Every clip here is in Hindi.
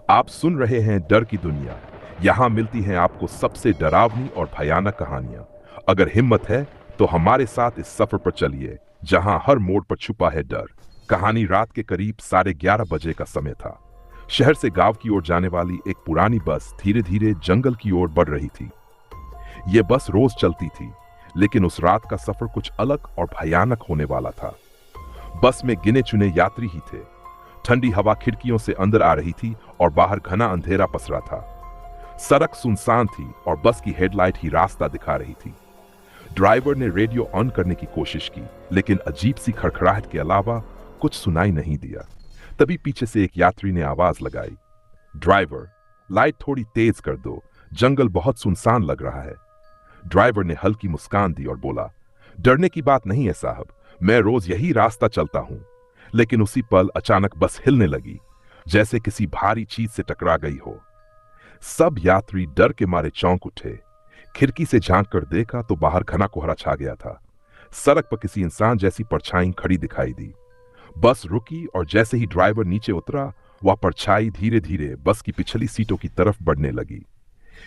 आप सुन रहे हैं डर की दुनिया। यहाँ मिलती हैं आपको सबसे डरावनी और भयानक कहानियां। अगर हिम्मत है तो हमारे साथ इस सफर पर चलिए जहां हर मोड़ पर छुपा है डर। कहानी रात के करीब 11:30 बजे का समय था। शहर से गांव की ओर जाने वाली एक पुरानी बस धीरे धीरे जंगल की ओर बढ़ रही थी। यह बस रोज चलती थी, लेकिन उस रात का सफर कुछ अलग और भयानक होने वाला था। बस में गिने चुने यात्री ही थे। ठंडी हवा खिड़कियों से अंदर आ रही थी और बाहर घना अंधेरा पसरा था। सड़क सुनसान थी और बस की हेडलाइट ही रास्ता दिखा रही थी। ड्राइवर ने रेडियो ऑन करने की कोशिश की, लेकिन अजीब सी खड़खड़ाहट के अलावा कुछ सुनाई नहीं दिया। तभी पीछे से एक यात्री ने आवाज लगाई, ड्राइवर, लाइट थोड़ी तेज कर दो, जंगल बहुत सुनसान लग रहा है। ड्राइवर ने हल्की मुस्कान दी और बोला, डरने की बात नहीं है साहब, मैं रोज यही रास्ता चलता हूं। लेकिन उसी पल अचानक बस हिलने लगी, जैसे किसी भारी चीज से टकरा गई हो। सब यात्री डर के मारे चौंक उठे। खिड़की से झांक कर देखा तो बाहर घना कोहरा छा गया था। सड़क पर किसी इंसान जैसी परछाई खड़ी दिखाई दी। बस रुकी और जैसे ही ड्राइवर नीचे उतरा, वह परछाई धीरे धीरे बस की पिछली सीटों की तरफ बढ़ने लगी।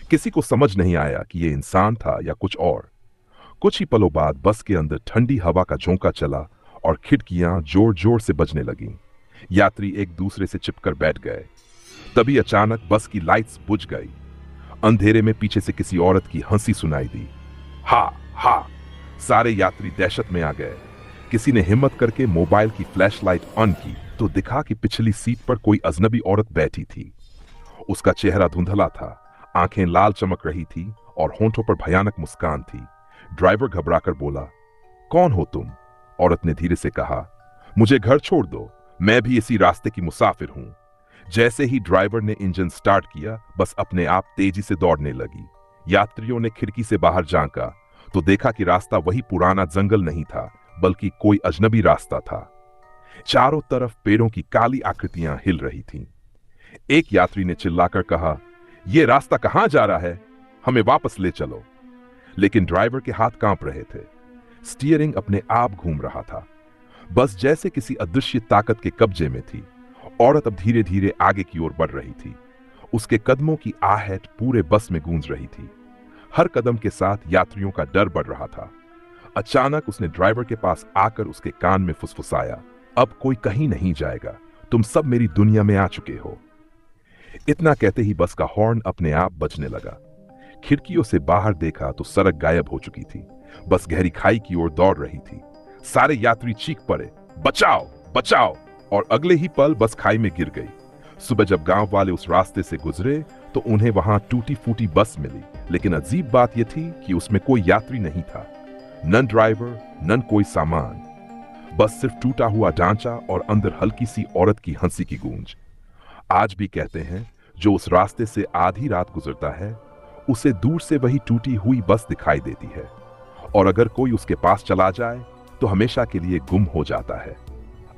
किसी को समझ नहीं आया कि यह इंसान था या कुछ और। कुछ ही पलों बाद बस के अंदर ठंडी हवा का झोंका चला और खिड़कियां जोर जोर से बजने लगीं। यात्री एक दूसरे से चिपकर बैठ गए। तभी अचानक बस की लाइट्स बुझ गई। अंधेरे में पीछे से किसी औरत की हंसी सुनाई दी, हा हा। सारे यात्री दहशत में आ गए। किसी ने हिम्मत करके मोबाइल की फ्लैशलाइट ऑन की तो दिखा कि पिछली सीट पर कोई अजनबी औरत बैठी थी। उसका चेहरा धुंधला था, आंखें लाल चमक रही थी और होंठों पर भयानक मुस्कान थी। ड्राइवर घबराकर बोला, कौन हो तुम? औरत ने धीरे से कहा, मुझे घर छोड़ दो, मैं भी इसी रास्ते की मुसाफिर हूं। जैसे ही ड्राइवर ने इंजन स्टार्ट किया, बस अपने आप तेजी से दौड़ने लगी। यात्रियों ने खिड़की से बाहर झांका तो देखा कि रास्ता वही पुराना जंगल नहीं था, बल्कि कोई अजनबी रास्ता था। चारों तरफ पेड़ों की काली आकृतियां हिल रही थीं। एक यात्री ने चिल्लाकर कहा, यह रास्ता कहां जा रहा है? हमें वापस ले चलो। लेकिन ड्राइवर के हाथ कांप रहे थे। स्टीयरिंग अपने आप घूम रहा था। बस जैसे किसी अदृश्य ताकत के कब्जे में थी। औरत अब धीरे धीरे आगे की ओर बढ़ रही थी। उसके कदमों की आहट पूरे बस में गूंज रही थी। हर कदम के साथ यात्रियों का डर बढ़ रहा था। अचानक उसने ड्राइवर के पास आकर उसके कान में फुसफुसाया, अब कोई कहीं नहीं जाएगा, तुम सब मेरी दुनिया में आ चुके हो। इतना कहते ही बस का हॉर्न अपने आप बजने लगा। खिड़कियों से बाहर देखा तो सड़क गायब हो चुकी थी। बस गहरी खाई की ओर दौड़ रही थी। सारे यात्री चीख पड़े, बचाओ बचाओ, और अगले ही पल बस खाई में गिर गई। सुबह जब गांव वाले उस रास्ते से गुजरे तो उन्हें वहां टूटी फूटी बस मिली, लेकिन अजीब बात यह थी कि उसमें कोई यात्री नहीं था, न ड्राइवर न कोई सामान। बस सिर्फ टूटा हुआ ढांचा और अंदर हल्की सी औरत की हंसी की गूंज। आज भी कहते हैं, जो उस रास्ते से आधी रात गुजरता है उसे दूर से वही टूटी हुई बस दिखाई देती है, और अगर कोई उसके पास चला जाए तो हमेशा के लिए गुम हो जाता है।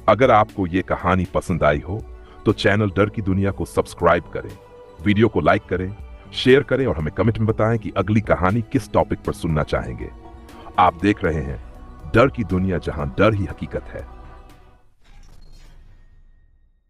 अगर आपको ये कहानी पसंद आई हो तो चैनल डर की दुनिया को सब्सक्राइब करें, वीडियो को लाइक करें, शेयर करें और हमें कमेंट में बताएं कि अगली कहानी किस टॉपिक पर सुनना चाहेंगे। आप देख रहे हैं डर की दुनिया, जहां डर ही हकीकत है।